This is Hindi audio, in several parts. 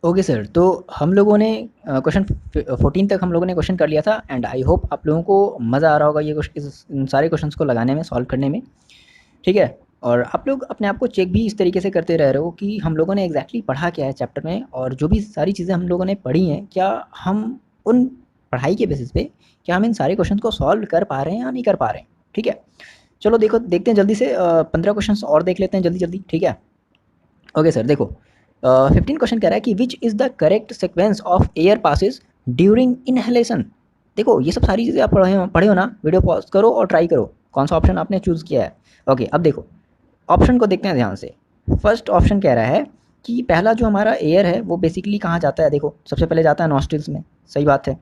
ओके सर, तो हम लोगों ने क्वेश्चन 14 तक हम लोगों ने क्वेश्चन कर लिया था एंड आई होप आप लोगों को मज़ा आ रहा होगा ये इन सारे क्वेश्चंस को लगाने में, सॉल्व करने में। ठीक है? और आप लोग अपने आप को चेक भी इस तरीके से करते रह रहे हो कि हम लोगों ने एग्जैक्टली पढ़ा क्या है चैप्टर में, और जो भी सारी चीज़ें हम लोगों ने पढ़ी हैं, क्या हम उन पढ़ाई के बेसिस पे क्या हम इन सारे क्वेश्चन को सॉल्व कर पा रहे हैं या नहीं कर पा रहे हैं। ठीक है, चलो देखो, देखते हैं जल्दी से 15 क्वेश्चन और देख लेते हैं जल्दी जल्दी। ठीक है, ओके सर, देखो 15 क्वेश्चन कह रहा है कि which is the correct sequence of air passes during inhalation. देखो ये सब सारी चीज़ें आप पढ़े हो ना, वीडियो पॉज करो और ट्राई करो कौन सा ऑप्शन आपने चूज़ किया है। ओके, अब देखो ऑप्शन को देखते हैं ध्यान से। फर्स्ट ऑप्शन कह रहा है कि पहला जो हमारा एयर है वो बेसिकली कहाँ जाता है। देखो सबसे पहले जाता है नॉस्ट्रिल्स में, सही बात है।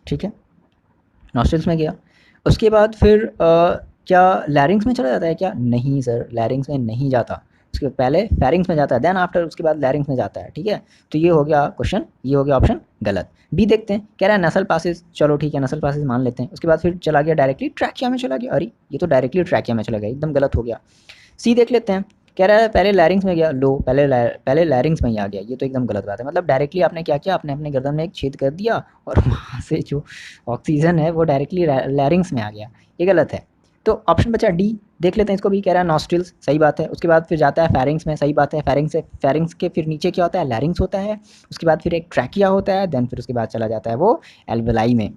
ठीक है, नॉस्ट्रिल्स में गया। उसके बाद फिर क्या लैरिंग्स में चला जाता है क्या? नहीं सर, लैरिंग्स में नहीं जाता। उसके पहले फेरिंग्स में जाता है, देन आफ्टर उसके बाद लैरिंग्स में जाता है। ठीक है, तो ये हो गया क्वेश्चन, ये हो गया ऑप्शन गलत। बी देखते हैं, कह रहा है नसल पासिस। चलो ठीक है, नसल पासिस मान लेते हैं। उसके बाद फिर चला गया डायरेक्टली ट्रैकिया में चला गया। अरे ये तो डायरेक्टली ट्रैकिया में चला गया, एकदम गलत हो गया। सी देख लेते हैं, कह रहा है पहले लैरिंग्स में गया। लो, पहले लैरिंग्स में ही आ गया, ये तो एकदम गलत बात है। मतलब डायरेक्टली आपने क्या किया, आपने अपने गर्दन में एक छेद कर दिया और वहाँ से जो ऑक्सीजन है वो डायरेक्टली लैरिंग्स में आ गया, ये गलत है। तो ऑप्शन बचा डी, देख लेते हैं इसको भी। कह रहा है नॉस्ट्रिल्स, सही बात है। उसके बाद फिर जाता है फेरिंग्स में, सही बात है। फेरिंग्स के फिर नीचे क्या होता है, लैरिंग्स होता है। उसके बाद फिर एक ट्रैकिया होता है, देन फिर उसके बाद चला जाता है वो एल्वेलाई में।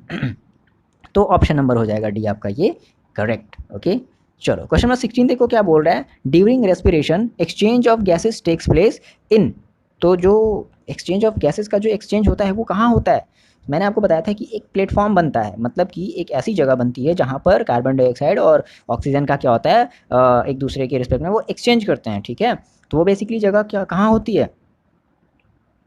तो ऑप्शन नंबर हो जाएगा डी आपका ये करेक्ट। ओके, चलो क्वेश्चन नंबर 16 देखो क्या बोल रहा है। During respiration exchange of gases takes place in. तो जो एक्सचेंज ऑफ गैसेस का जो एक्सचेंज होता है वो कहाँ होता है? मैंने आपको बताया था कि एक प्लेटफॉर्म बनता है, मतलब कि एक ऐसी जगह बनती है जहाँ पर कार्बन डाइऑक्साइड और ऑक्सीजन का क्या होता है, एक दूसरे के रिस्पेक्ट में वो एक्सचेंज करते हैं। ठीक है, तो वो बेसिकली जगह क्या कहाँ होती है?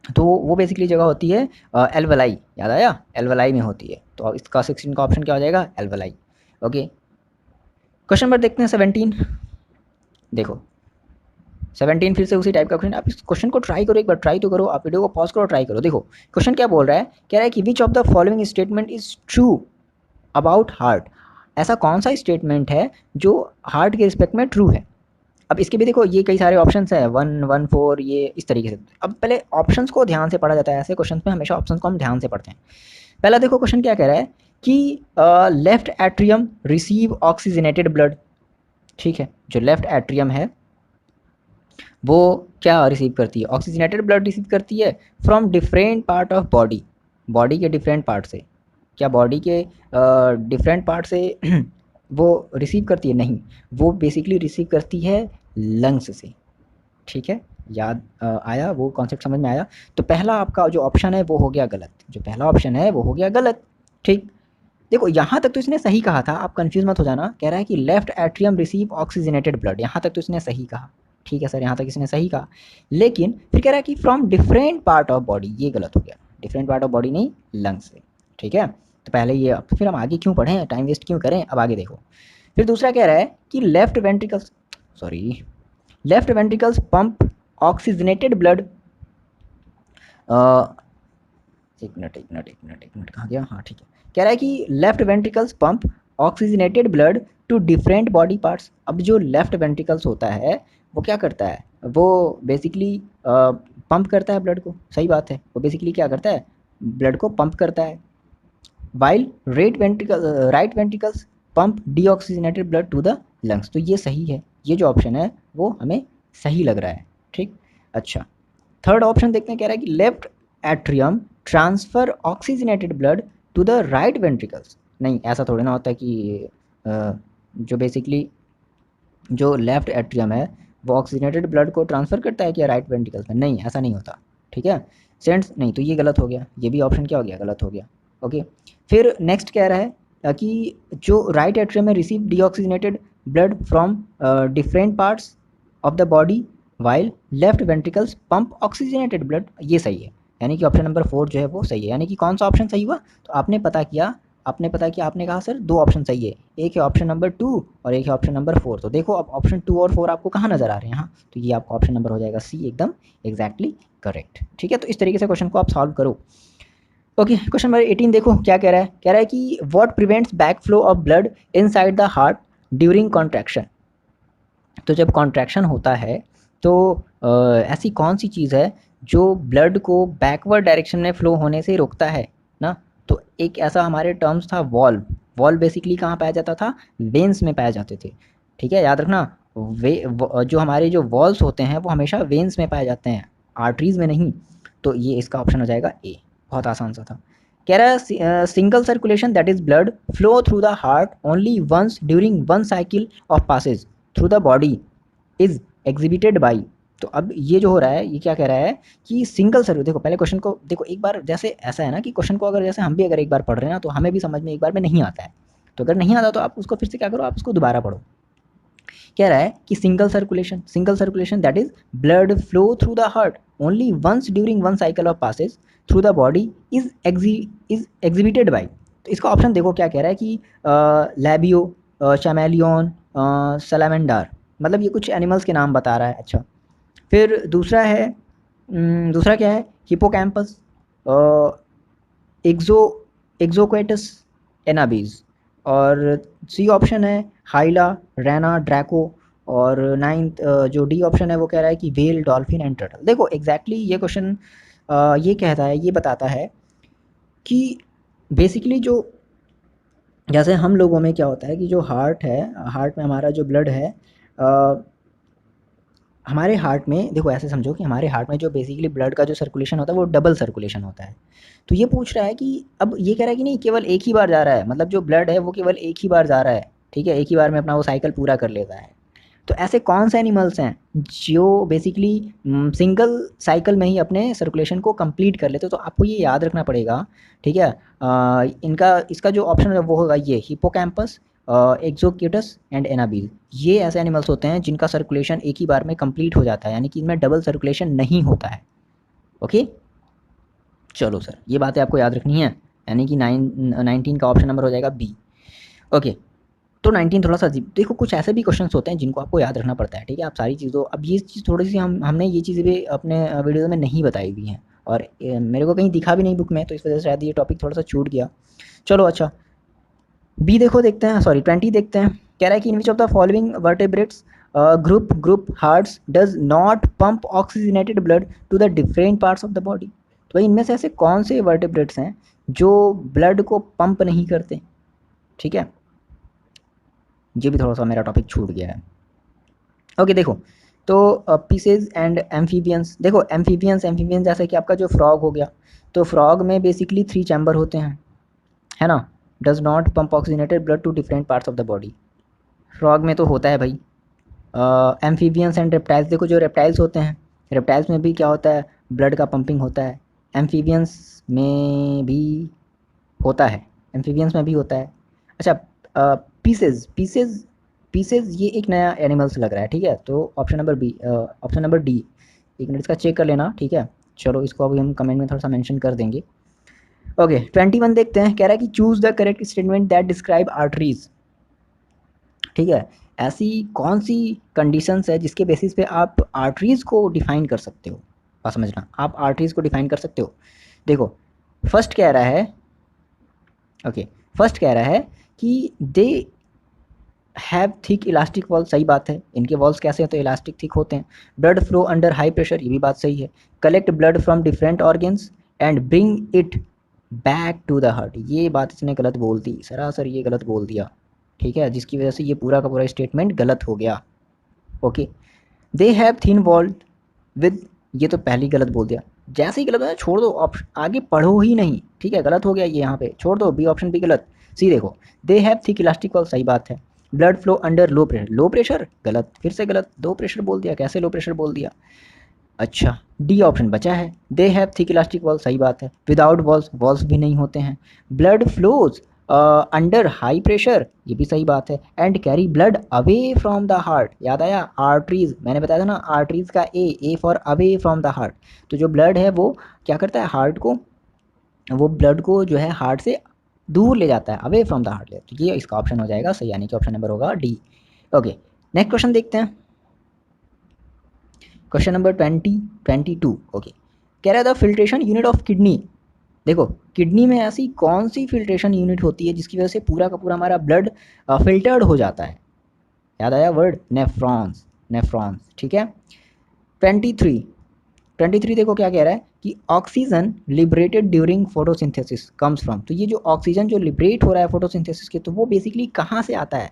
तो वो बेसिकली जगह होती है एल्वलाई, याद आया, एल्वलाई में होती है। तो इसका 16 का ऑप्शन क्या हो जाएगा, एल्वलाई। ओके, क्वेश्चन नंबर देखते हैं 17। देखो 17 फिर से उसी टाइप का क्वेश्चन। आप इस क्वेश्चन को ट्राई करो, एक बार ट्राई तो करो, आप वीडियो को पॉज करो, ट्राई करो। देखो क्वेश्चन क्या बोल रहा है, कह रहा है कि which of the following statement is true about heart. ऐसा कौन सा स्टेटमेंट है जो हार्ट के रिस्पेक्ट में ट्रू है। अब इसके भी देखो ये कई सारे ऑप्शंस हैं, 1 1 4, ये इस तरीके से। अब पहले ऑप्शंस को ध्यान से पढ़ा जाता है, ऐसे क्वेश्चंस में हमेशा ऑप्शंस को हम ध्यान से पढ़ते हैं। पहला देखो क्वेश्चन क्या कह रहा है कि left atrium receive oxygenated blood. ठीक है, जो लेफ्ट एट्रियम है वो क्या रिसीव करती है, ऑक्सीजनेटेड ब्लड रिसीव करती है from different part of body. Body के डिफरेंट पार्ट से, क्या बॉडी के डिफरेंट पार्ट से वो रिसीव करती है? नहीं, वो बेसिकली रिसीव करती है लंग्स से। ठीक है, याद आया, वो कॉन्सेप्ट समझ में आया। तो पहला आपका जो ऑप्शन है वो हो गया गलत, जो पहला ऑप्शन है वो हो गया गलत। ठीक, देखो यहाँ तक तो इसने सही कहा था, आप कंफ्यूज मत हो जाना। कह रहा है कि left atrium receive oxygenated blood, यहाँ तक तो इसने सही कहा। ठीक है सर, यहाँ तक इसने सही कहा, लेकिन फिर कह रहा है कि from different part of body, ये गलत हो गया। डिफरेंट पार्ट ऑफ बॉडी नहीं, लंग्स से। ठीक है, तो पहले ये, अब फिर हम आगे क्यों पढ़ें, टाइम वेस्ट क्यों करें, अब आगे देखो। फिर दूसरा कह रहा है कि left ventricles pump oxygenated blood. एक मिनट कहाँ गया, हाँ ठीक है। कह रहा है कि left ventricles pump oxygenated blood to different body parts. अब जो लेफ्ट वेंट्रिकल्स होता है वो क्या करता है, वो बेसिकली पंप करता है ब्लड को, सही बात है। वो बेसिकली क्या करता है, ब्लड को पंप करता है। While right ventricles pump deoxygenated blood to the lungs. तो ये सही है, ये जो ऑप्शन है वो हमें सही लग रहा है। ठीक, अच्छा, थर्ड ऑप्शन देखते हैं। कह रहा है कि left atrium transfer oxygenated blood to the right ventricles. नहीं, ऐसा थोड़ी ना होता है कि जो बेसिकली जो लेफ्ट एट्रियम है वो ऑक्सीजनेटेड ब्लड को ट्रांसफ़र करता है क्या राइट वेंट्रिकल्स में? नहीं, ऐसा नहीं होता। ठीक है, सेंस नहीं, तो ये गलत हो गया, ये भी ऑप्शन क्या हो गया, गलत हो गया। ओके, फिर नेक्स्ट कह रहा है कि जो राइट एट्रियम में receive deoxygenated blood from different parts of the body while left ventricles pump oxygenated blood, ये सही है। यानी कि ऑप्शन नंबर 4 जो है वो सही है। यानी कि कौन सा ऑप्शन सही हुआ, तो आपने कहा सर 2 ऑप्शन सही है, एक है ऑप्शन नंबर 2 और एक है ऑप्शन नंबर 4। तो देखो अब ऑप्शन 2 और 4 आपको कहाँ नज़र आ रहे हैं, हाँ, तो ये आपका ऑप्शन नंबर हो जाएगा सी, एकदम एग्जैक्टली करेक्ट। ठीक है, तो इस तरीके से क्वेश्चन को आप सॉल्व करो। ओके, क्वेश्चन नंबर 18 देखो क्या कह रहा है। कह रहा है कि what prevents back flow of blood inside the heart during contraction. तो जब कॉन्ट्रैक्शन होता है तो ऐसी कौन सी चीज़ है जो ब्लड को बैकवर्ड डायरेक्शन में फ्लो होने से रोकता है ना, तो एक ऐसा हमारे टर्म्स था वॉल्व। वॉल्व बेसिकली कहाँ पाया जाता था? वेन्स में पाए जाते थे। ठीक है, याद रखना। जो हमारे जो वॉल्व्स होते हैं वो हमेशा वेन्स में पाए जाते हैं, आर्टरीज में नहीं। तो ये इसका ऑप्शन हो जाएगा ए। बहुत आसान सा था। कह रहा है single circulation that is blood flow through the heart only once during one cycle of passage through the body is exhibited by. तो अब ये जो हो रहा है, ये क्या कह रहा है कि सिंगल सर्व, देखो पहले क्वेश्चन को देखो एक बार, जैसे ऐसा है ना कि क्वेश्चन को अगर जैसे हम भी अगर एक बार पढ़ रहे हैं ना, तो हमें भी समझ में एक बार में नहीं आता है। तो अगर नहीं आता तो आप उसको फिर से क्या करो, आप उसको दोबारा पढ़ो। कह रहा है कि single circulation that is blood flow through the heart only once during one cycle of passage through the body is exhibited by. तो इसका ऑप्शन देखो क्या कह रहा है कि लैबियो, चैमेलियन, सैलामेंडर, मतलब ये कुछ एनिमल्स के नाम बता रहा है। अच्छा, फिर दूसरा है, दूसरा क्या है? हिपोकैम्पस, एक्सो एक्सोक्वेटस, एनाबीज। और सी ऑप्शन है हाइला, रैना, ड्रैको। और नाइन्थ जो डी ऑप्शन है वो कह रहा है कि वेल, डॉल्फिन एंड टर्टल। देखो एग्जैक्टली ये क्वेश्चन ये कहता है, ये बताता है कि बेसिकली जो, जैसे हम लोगों में क्या होता है कि जो हार्ट है, हार्ट में हमारा जो ब्लड है, हमारे हार्ट में देखो ऐसे समझो कि हमारे हार्ट में जो बेसिकली ब्लड का जो सर्कुलेशन होता है वो डबल सर्कुलेशन होता है। तो ये पूछ रहा है कि अब ये कह रहा है कि नहीं, केवल एक ही बार जा रहा है, मतलब जो ब्लड है वो केवल एक ही बार जा रहा है। ठीक है, एक ही बार में अपना वो साइकिल पूरा कर लेता है। तो ऐसे कौन से एनिमल्स हैं जो बेसिकली सिंगल साइकिल में ही अपने सर्कुलेशन को कंप्लीट कर लेते? तो आपको ये याद रखना पड़ेगा। ठीक है, इनका इसका जो ऑप्शन है वो होगा ये हिपोकैम्पस, एक्सोक्यूटस एंड एनाबील। ये ऐसे एनिमल्स होते हैं जिनका सर्कुलेशन एक ही बार में कंप्लीट हो जाता है, यानी कि इनमें डबल सर्कुलेशन नहीं होता है। ओके, चलो सर, ये बातें आपको याद रखनी है, यानी कि 19 का ऑप्शन नंबर हो जाएगा बी। ओके, तो 19 थोड़ा सा देखो, कुछ ऐसे भी क्वेश्चंस होते हैं जिनको आपको याद रखना पड़ता है। ठीक है, आप सारी चीज़ों, अब ये चीज़ थोड़ी सी हमने ये चीज़ें भी अपने वीडियो में नहीं बताई हुई हैं, और मेरे को कहीं दिखा भी नहीं बुक में, तो इस वजह से शायद ये टॉपिक थोड़ा सा छूट गया। चलो अच्छा, बी देखो, देखते हैं, सॉरी 20 देखते हैं। कह रहा है कि in which of the following vertebrates group hearts does not pump oxygenated blood to the different parts of the body. तो भाई इनमें से ऐसे कौन से वर्टेब्रेट्स हैं जो ब्लड को पंप नहीं करते? ठीक है, ये भी थोड़ा सा मेरा टॉपिक छूट गया है। ओके देखो, तो पीसेज एंड एम्फीबियंस, देखो एम्फीबियंस जैसे कि आपका जो फ्रॉग हो गया, तो फ्रॉग में बेसिकली 3 चैम्बर होते हैं, है ना। Does not pump oxygenated blood to different parts of the body, frog में तो होता है भाई। एम्फीबियंस एंड रेप्टाइल्स, देखो जो रेप्टाइल्स होते हैं, रेप्टाइल्स में भी क्या होता है? ब्लड का पंपिंग होता है। एम्फीबियंस में भी होता है, एम्फीबियंस में भी होता है। अच्छा, पीसेज पीसेज पीसेज ये एक नया एनिमल्स लग रहा है। ठीक है, तो option number B, option number D, एक मिनट इसका चेक कर लेना। ठीक है, चलो इसको अभी हम कमेंट में थोड़ा सा मेंशन कर देंगे। ओके 21 देखते हैं। कह रहा है कि choose the correct statement that describe arteries. ठीक है, ऐसी कौन सी कंडीशंस है जिसके बेसिस पे आप आर्टरीज को डिफाइन कर सकते हो? बात समझना, आप आर्टरीज को डिफाइन कर सकते हो। देखो, फर्स्ट कह रहा है, ओके, फर्स्ट कह रहा है कि they have thick elastic wall, सही बात है, इनके वॉल्स कैसे हैं? तो इलास्टिक थिक होते हैं। Blood flow under high pressure, ये भी बात सही है। Collect blood from different organs and bring it back to the heart, ये बात इसने गलत बोल दी, सरासर ये गलत बोल दिया। ठीक है, जिसकी वजह से ये पूरा का पूरा स्टेटमेंट गलत हो गया। Okay, they have thin walled with, ये तो पहले ही गलत बोल दिया। जैसे ही गलत है छोड़ दो, ऑप्शन आगे पढ़ो ही नहीं। ठीक है, गलत हो गया ये, यहाँ पे छोड़ दो, बी ऑप्शन भी गलत। सी देखो, they have thick elastic wall, सही बात है। Blood flow under low pressure, low pressure गलत, फिर से गलत, लो प्रेशर बोल दिया, कैसे लो प्रेशर बोल दिया? अच्छा, डी ऑप्शन बचा है, they have thick elastic walls, सही बात है। विदाउट वॉल्स, वॉल्स भी नहीं होते हैं। Blood flows under high pressure, ये भी सही बात है। And carry blood away from the heart, याद आया? आर्टरीज, मैंने बताया था ना, आर्टरीज का A for away from the heart. तो जो ब्लड है वो क्या करता है? हार्ट को, वो ब्लड को जो है हार्ट से दूर ले जाता है, अवे फ्रॉम द हार्ट ले। तो ये इसका ऑप्शन हो जाएगा सही, यानी कि ऑप्शन नंबर होगा डी। ओके, नेक्स्ट क्वेश्चन देखते हैं। Question number 22। ओके, कह रहा था फिल्ट्रेशन यूनिट ऑफ किडनी। देखो, किडनी में ऐसी कौन सी फिल्ट्रेशन यूनिट होती है जिसकी वजह से पूरा का पूरा हमारा ब्लड फिल्टर्ड हो जाता है? याद आया वर्ड? Nephrons, nephrons. ठीक है, 23, 23 देखो क्या कह रहा है कि oxygen liberated during photosynthesis comes from, तो ये जो ऑक्सीजन जो लिबरेट हो रहा है फोटोसिंथेसिस के, तो वो बेसिकली कहाँ से आता है,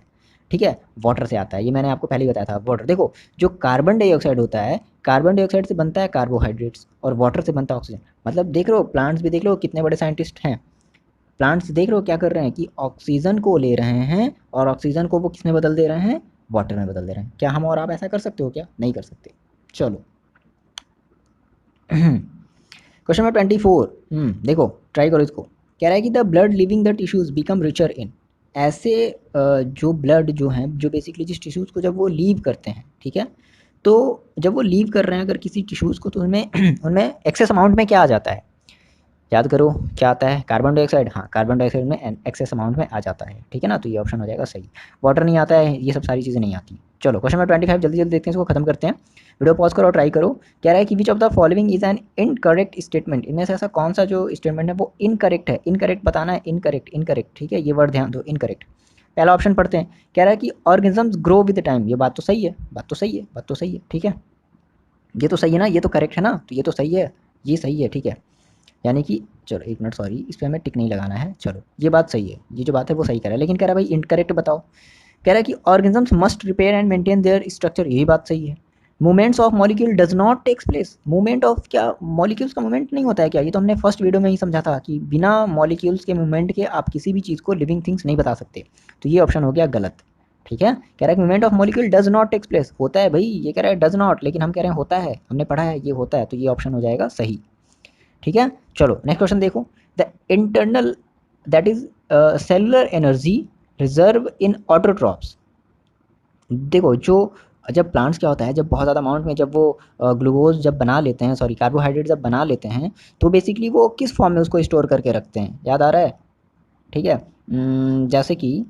ठीक है, वाटर से आता है। ये मैंने आपको पहले ही बताया था, वाटर। देखो जो कार्बन डाइऑक्साइड होता है, कार्बन डाइऑक्साइड से बनता है कार्बोहाइड्रेट्स, और वाटर से बनता है ऑक्सीजन। मतलब देख रहे हो प्लांट्स भी, देख लो कितने बड़े साइंटिस्ट हैं। प्लांट्स देख रहे हो क्या कर रहे हैं कि ऑक्सीजन को ले रहे हैं, और ऑक्सीजन को वो किस में बदल दे रहे हैं, वाटर में बदल दे रहे हैं। क्या हम और आप ऐसा कर सकते हो क्या? नहीं कर सकते। चलो क्वेश्चन नंबर 24, देखो ट्राई करो इसको। कह रहा है कि the blood leaving the tissues become richer in, ऐसे जो ब्लड जो हैं, जो बेसिकली जिस टिश्यूज़ को जब वो लीव करते हैं, ठीक है, तो जब वो लीव कर रहे हैं अगर किसी टिश्यूज़ को, तो उनमें उनमें एक्सेस अमाउंट में क्या आ जाता है, याद करो क्या आता है, कार्बन डाइऑक्साइड। हाँ, कार्बन डाइऑक्साइड में एक्सेस अमाउंट में आ जाता है, ठीक है ना, तो ये ऑप्शन हो जाएगा सही। वाटर नहीं आता है, ये सब सारी चीज़ें नहीं आती। चलो क्वेश्चन नंबर 25 जल्दी जल्दी देखते हैं, इसको खत्म करते हैं। वीडियो पॉज करो और ट्राई करो। कह रहा है कि which of the following is an incorrect statement, इनमें से ऐसा कौन सा जो स्टेटमेंट है वो इनकरेक्ट है। इनकरेक्ट बताना है, इनकरेक्ट इनकरेक्ट, ठीक है, ये वर्ड ध्यान दो, इनकरेक्ट। पहला ऑप्शन पढ़ते हैं। कह रहा है कि ऑर्गेनिजम्स ग्रो विद टाइम, ये बात तो सही है, बात तो सही है, बात तो सही है, ठीक है, ये तो सही है ना, ये तो करेक्ट है ना, तो ये तो सही है, ये सही है, ठीक है। यानी कि चलो एक मिनट, सॉरी, इस पर हमें टिक नहीं लगाना है। चलो ये बात सही है, ये जो बात है वो सही कह रहा है, लेकिन कह रहा है भाई इनकरेक्ट बताओ। कह रहा है कि organisms must repair and maintain their structure, यही बात सही है। Movements of molecule does not takes place, movement of क्या, मॉलिक्यूल्स का मूवमेंट नहीं होता है क्या? ये तो हमने फर्स्ट वीडियो में ही समझा था कि बिना मॉलिक्यूल्स के मूवमेंट के आप किसी भी चीज़ को लिविंग थिंग्स नहीं बता सकते, तो ये ऑप्शन हो गया गलत, ठीक है। कह रहा है movement of molecule does not takes place, होता है भाई, ये कह रहा है डज नॉट, लेकिन हम कह रहे हैं होता है, हमने पढ़ा है ये होता है, तो ये ऑप्शन हो जाएगा सही, ठीक है। चलो नेक्स्ट क्वेश्चन देखो। The internal that is cellular energy reserve in autotrophs, देखो जो जब प्लांट्स क्या होता है, जब बहुत ज़्यादा अमाउंट में जब वो ग्लूकोज जब बना लेते हैं, सॉरी कार्बोहाइड्रेट जब बना लेते हैं, तो बेसिकली वो किस फॉर्म में उसको स्टोर करके रखते हैं, याद आ रहा है, ठीक है। जैसे कि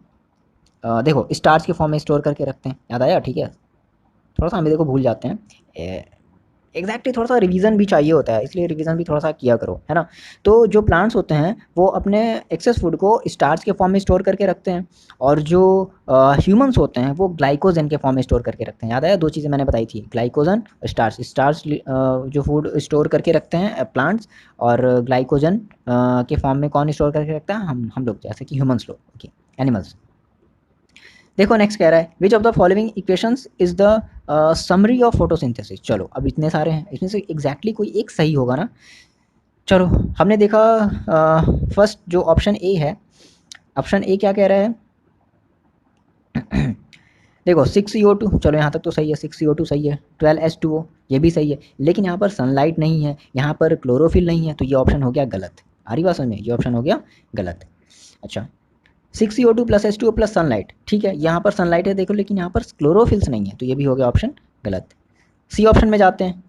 देखो स्टार्च के फॉर्म में स्टोर करके रखते हैं, याद आया, ठीक है। थोड़ा सा हम भी देखो भूल जाते हैं, एग्जैक्टली थोड़ा सा रिवीजन भी चाहिए होता है, इसलिए रिवीजन भी थोड़ा सा किया करो, है ना। तो जो प्लांट्स होते हैं वो अपने एक्सेस फूड को स्टार्च के फॉर्म में स्टोर करके रखते हैं, और जो ह्यूमंस होते हैं वो ग्लाइकोजन के फॉर्म में स्टोर करके रखते हैं। याद आया, दो चीज़ें मैंने बताई थी, ग्लाइकोजन, स्टार्च। स्टार्च जो फूड स्टोर करके रखते हैं प्लांट्स, और ग्लाइकोजन के फॉर्म में कौन स्टोर करके रखता है, हम लोग, जैसे कि ह्यूमंस लोग, ओके, एनिमल्स। देखो नेक्स्ट कह रहा है विच of the following equations is the summary of photosynthesis. चलो अब इतने सारे हैं, इसमें से एग्जैक्टली कोई एक सही होगा ना। चलो हमने देखा फर्स्ट जो ऑप्शन ए है, ऑप्शन ए क्या कह रहा है देखो 6CO2, चलो यहाँ तक तो सही है, 6CO2 सही है, 12H2O ये भी सही है, लेकिन यहाँ पर सनलाइट नहीं है, यहाँ पर क्लोरोफिल नहीं है, तो ये ऑप्शन हो गया गलत। आ रही बात समझ में, ये ऑप्शन हो गया गलत। अच्छा 6CO2 plus H2O plus sunlight, ठीक है, यहाँ पर सनलाइट है देखो, लेकिन यहाँ पर क्लोरोफिल्स नहीं है, तो ये भी हो गया ऑप्शन गलत। सी ऑप्शन में जाते हैं।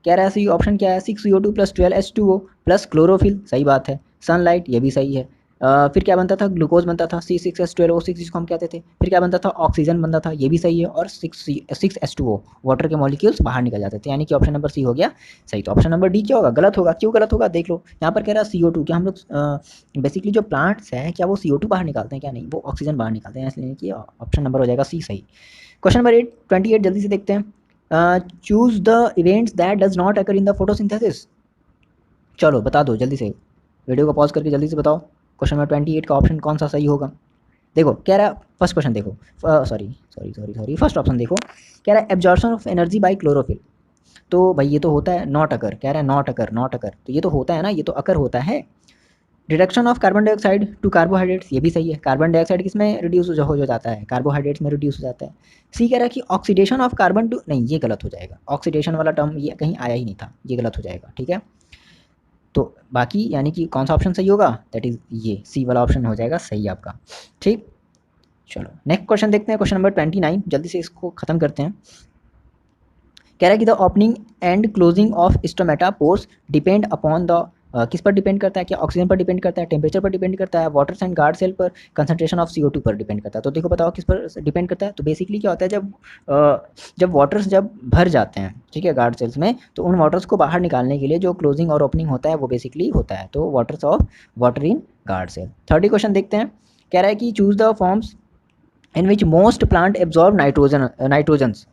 कह रहा है सी ऑप्शन क्या है, 6CO2 plus 12H2O plus chlorophyll, सही बात है। सनलाइट ये भी सही है। फिर क्या बनता था, ग्लूकोज बनता था, C6H12O6 जिसको हम कहते थे। फिर क्या बनता था, ऑक्सीजन बनता था, ये भी सही है। और 6H2O वाटर के मॉलिक्यूल्स बाहर निकल जाते थे, यानी कि ऑप्शन नंबर सी हो गया सही। तो ऑप्शन नंबर डी क्या होगा, गलत होगा। क्यों गलत होगा देख लो, यहाँ पर कह रहा है CO2, क्या हम लोग बेसिकली जो प्लांट्स हैं क्या वो CO2 बाहर निकालते हैं, क्या नहीं, वो ऑक्सीजन बाहर निकालते हैं, इसलिए कि ऑप्शन नंबर हो जाएगा सी सही। क्वेश्चन नंबर 28 जल्दी से देखते हैं। Choose the events that does not occur in the photosynthesis, चलो बता दो जल्दी से, वीडियो को पॉज करके जल्दी से बताओ क्वेश्चन नंबर 28 का ऑप्शन कौन सा सही होगा। देखो कह रहा है फर्स्ट क्वेश्चन देखो, सॉरी फर्स्ट ऑप्शन देखो, कह रहा है absorption of energy by chlorophyll, तो भाई ये तो होता है नॉट अकर, कह रहा है नॉट अकर, नॉट अकर, तो ये तो होता है ना, ये तो अकर होता है। Reduction of carbon dioxide to carbohydrates, ये भी सही है, कार्बन डाइऑक्साइड किस में रिड्यूस हो जाता है, कार्बोहाइड्रेट्स में रिड्यूस हो जाता है। सी कह रहा है कि ऑक्सीडेशन ऑफ कार्बन टू, नहीं ये गलत हो जाएगा, ऑक्सीडेशन वाला टर्म ये कहीं आया ही नहीं था, ये गलत हो जाएगा, ठीक है। तो बाकी यानी कि कौन सा ऑप्शन सही होगा, दैट इज ये सी वाला ऑप्शन हो जाएगा सही आपका, ठीक। चलो नेक्स्ट क्वेश्चन देखते हैं, क्वेश्चन नंबर 29, जल्दी से इसको खत्म करते हैं। कह रहा है कि the opening and closing of stomata pores depend upon the, किस पर डिपेंड करता है, क्या ऑक्सीजन पर डिपेंड करता है, टेम्परेचर पर डिपेंड करता है, वाटर एंड गार्ड सेल पर, कंसंट्रेशन ऑफ CO2 पर डिपेंड करता है। तो देखो बताओ किस पर डिपेंड करता है। तो बेसिकली क्या होता है, जब वाटर्स जब भर जाते हैं, ठीक है, गार्ड सेल्स में, तो उन वाटर्स को बाहर निकालने के लिए जो क्लोजिंग और ओपनिंग होता है वो बेसिकली होता है, तो waters of water in guard cell. 30 question देखते हैं। कह रहा है कि choose the forms in which most plant absorb nitrogens,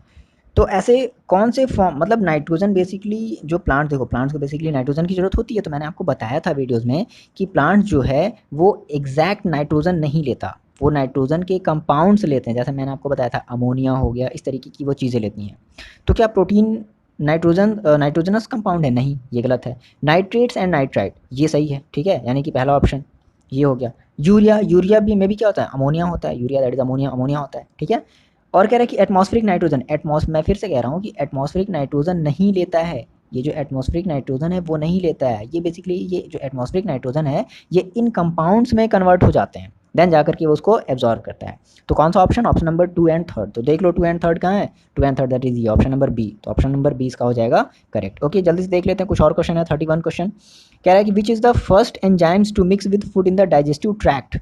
तो ऐसे कौन से फॉर्म, मतलब नाइट्रोजन बेसिकली जो प्लांट, देखो प्लांट्स को बेसिकली नाइट्रोजन की ज़रूरत होती है, तो मैंने आपको बताया था वीडियोज़ में कि प्लांट जो है वो एग्जैक्ट नाइट्रोजन नहीं लेता, वो नाइट्रोजन के कंपाउंड्स लेते हैं, जैसे मैंने आपको बताया था अमोनिया हो गया, इस तरीके की वो चीज़ें लेती हैं। तो क्या प्रोटीन नाइट्रोजनस कंपाउंड है? नहीं, ये गलत है। नाइट्रेट्स एंड नाइट्राइट, ये सही है, ठीक है, यानी कि पहला ऑप्शन ये हो गया। यूरिया, यूरिया भी में भी क्या होता है? अमोनिया होता है, urea that is ammonia, ammonia होता है, ठीक है। और कह रहा है कि एटमॉस्फेरिक नाइट्रोजन, मैं फिर से कह रहा हूँ कि एटमॉस्फेरिक नाइट्रोजन नहीं लेता है, ये जो एटमॉस्फेरिक नाइट्रोजन है वो नहीं लेता है, ये बेसिकली ये जो एटमॉस्फेरिक नाइट्रोजन है ये इन कंपाउंड्स में कन्वर्ट हो जाते हैं, देन जाकर के वो उसको एब्जॉर्ब करता है। तो कौन सा ऑप्शन? Option number 2 and 3। तो देख लो 2 एंड 3 कहाँ है? 2 एंड 3 दैट इज ये ऑप्शन नंबर बी। तो ऑप्शन नंबर 20 का हो जाएगा करेक्ट। ओके, जल्दी से देख लेते हैं, कुछ और क्वेश्चन है। 31 क्वेश्चन कह रहा है कि which is the first enzymes to mix with food in the digestive tract.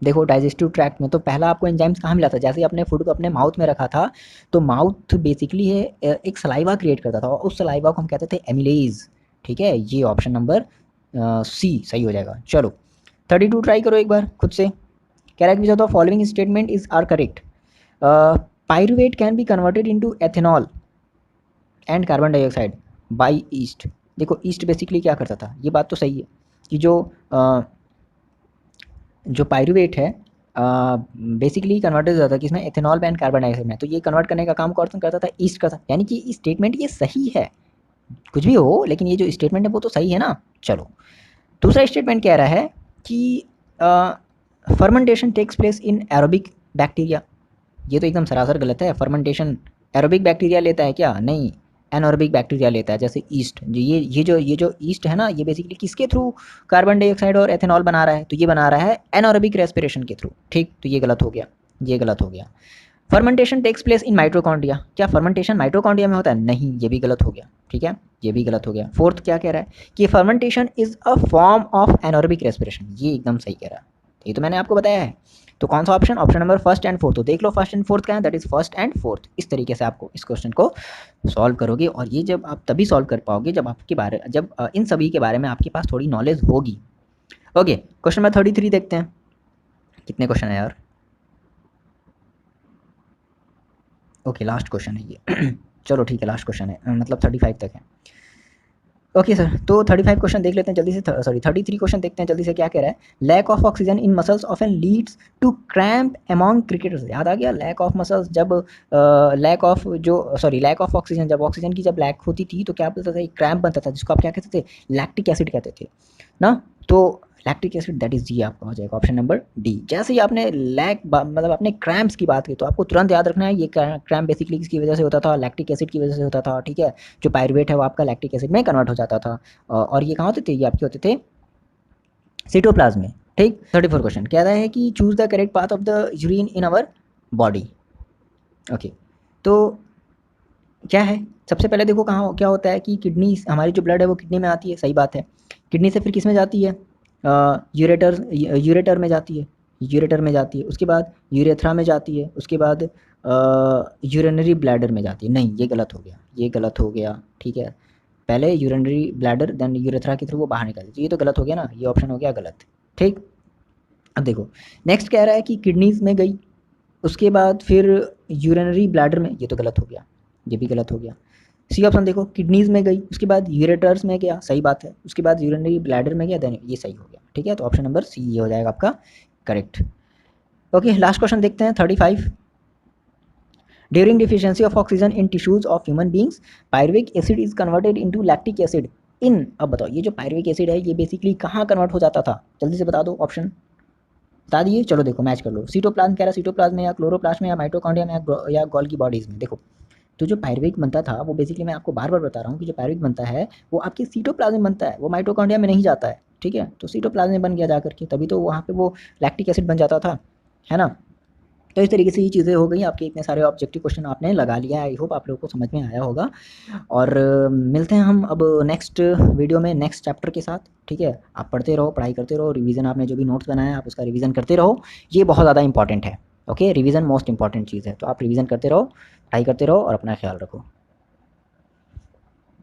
देखो डाइजेस्टिव ट्रैक्ट में तो पहला आपको एंजाइम्स कहाँ मिला था? जैसे ही आपने फूड को अपने माउथ में रखा था, तो माउथ बेसिकली है एक सलाइवा क्रिएट करता था, और उस सलाइवा को हम कहते थे एमिलेज, ठीक है। ये ऑप्शन नंबर सी सही हो जाएगा। चलो 32 ट्राई करो एक बार खुद से। कह रहा है कि which of the following statement is are correct. Pyruvate can be converted into ethanol and carbon dioxide by yeast. देखो ईस्ट बेसिकली क्या करता था, ये बात तो सही है कि जो पायरुवेट है बेसिकली कन्वर्ट हो जाता है किसमें? एथेनॉल में एंड कार्बन डाइऑक्साइड में। तो ये कन्वर्ट करने का काम कौन करता था? ईस्ट का था, यानी कि स्टेटमेंट ये सही है। कुछ भी हो लेकिन ये जो स्टेटमेंट है वो तो सही है ना। चलो दूसरा स्टेटमेंट कह रहा है कि fermentation takes place in aerobic bacteria. ये तो एकदम सरासर गलत है। फर्मेंटेशन एरोबिक बैक्टीरिया लेता है क्या? नहीं, एनएरोबिक बैक्टीरिया लेता है। जैसे ईस्ट, जो ये जो ईस्ट है ना, ये बेसिकली किसके थ्रू कार्बन डाइऑक्साइड और एथेनॉल बना रहा है? तो ये बना रहा है एनएरोबिक रेस्पिरेशन के थ्रू, ठीक। तो ये गलत हो गया, ये गलत हो गया। Fermentation takes place in mitochondria. क्या फर्मेंटेशन माइटोकॉन्ड्रिया में होता है? नहीं, ये भी गलत हो गया, ठीक है, ये भी गलत हो गया। फोर्थ क्या कह रहा है कि fermentation is a form of anaerobic respiration. ये एकदम सही कह रहा है, ये तो मैंने आपको बताया है। तो कौन सा option? Option number first and fourth. तो देख लो फर्स्ट एंड फोर्थ का है, that is first and fourth. इस तरीके से आपको इस क्वेश्चन को सॉल्व करोगे, और ये जब आप तभी सॉल्व कर पाओगे जब इन सभी के बारे में आपके पास थोड़ी नॉलेज होगी। ओके, क्वेश्चन नंबर 33 देखते हैं। कितने क्वेश्चन है यार? ओके, लास्ट क्वेश्चन है ये चलो ठीक है, लास्ट क्वेश्चन है, मतलब 35 तक है। ओके सर, तो 35 क्वेश्चन देख लेते हैं जल्दी से। सॉरी 33 क्वेश्चन देखते हैं जल्दी से। क्या कह रहा है? Lack of oxygen in muscles often leads to cramp among cricketers. याद आ गया, लैक ऑफ मसल्स जब लैक ऑफ ऑक्सीजन, जब ऑक्सीजन की जब लैक होती थी तो क्या बोलता था? एक क्रैम्प बनता था, जिसको आप क्या कहते थे? लैक्टिक एसिड कहते थे ना। तो लैक्टिक एसिड दैट इज जी आपका हो जाएगा ऑप्शन नंबर डी। जैसे ही आपने मतलब अपने क्रैम्प्स की बात की, तो आपको तुरंत याद रखना है ये क्रैम्प बेसिकली किसकी वजह से होता था? लैक्टिक एसिड की वजह से होता था, ठीक है। जो पायरुवेट है वो आपका लैक्टिक एसिड में कन्वर्ट हो जाता था, और ये कहाँ होते थे? ये आपके होते थे सीटोप्लाज्म में, ठीक। 34 क्वेश्चन कह रहा है कि choose the correct path of the urine in our body. Okay, तो क्या है? सबसे पहले देखो कहाँ क्या होता है कि किडनी, हमारी जो ब्लड है वो किडनी में आती है, सही बात है। किडनी से फिर किस में जाती है? यूरेटर में जाती है, यूरेटर में जाती है। उसके बाद यूरेथ्रा में जाती है, उसके बाद यूरिनरी ब्लैडर में जाती है। नहीं, ये गलत हो गया, ये गलत हो गया, ठीक है। पहले यूरिनरी ब्लैडर देन यूरेथ्रा के थ्रू वो बाहर निकलती है, तो ये तो गलत हो गया ना, ये ऑप्शन हो गया गलत, ठीक। अब देखो नेक्स्ट कह रहा है कि किडनीज में गई, उसके बाद फिर यूरिनरी ब्लैडर में, ये तो गलत हो गया, ये भी गलत हो गया। सी ऑप्शन देखो, किडनीज में गई, उसके बाद यूरेटर्स में गया, सही बात है, उसके बाद यूरिनरी ब्लैडर में गया, देन ये सही हो गया, ठीक है। तो ऑप्शन नंबर सी ये हो जाएगा आपका करेक्ट। ओके, लास्ट क्वेश्चन देखते हैं 35। During deficiency of oxygen in tissues of human beings, pyruvic acid is converted into lactic acid in. अब बताओ ये जो पायरुविक एसिड है ये बेसिकली कहाँ कन्वर्ट हो जाता था? जल्दी से बता दो, ऑप्शन बता दिए। चलो देखो मैच कर लो। सीटोप्लाज्म कह रहा है, सीटोप्लाज्म में या क्लोरोप्लास्ट में या माइटोकॉन्ड्रिया में या गोल्गी बॉडीज में। देखो तो जो पायरुविक बनता था वो बेसिकली मैं आपको बार बार बता रहा हूँ कि जो पायरुविक बनता है वो आपकी सीटोप्लाज्म में बनता है, वो माइटोकॉन्ड्रिया में नहीं जाता है, ठीक है। तो सीटोप्लाज्म में बन गया जाकर के, तभी तो वहाँ पे वो लैक्टिक एसिड बन जाता था, है ना। तो इस तरीके से ये चीज़ें हो गई आपके। इतने सारे ऑब्जेक्टिव क्वेश्चन आपने लगा लिया है, आई होप आप लोगों को समझ में आया होगा। और मिलते हैं हम अब नेक्स्ट वीडियो में नेक्स्ट चैप्टर के साथ, ठीक है। आप पढ़ते रहो, पढ़ाई करते रहो, रिवीजन आपने जो भी नोट्स बनाया है आप उसका रिवीजन करते रहो, ये बहुत ज़्यादा इंपॉर्टेंट है। ओके, रिवीजन मोस्ट इंपॉर्टेंट चीज़ है, तो आप रिवीजन करते रहो, पढ़ाई करते रहो और अपना ख्याल रखो।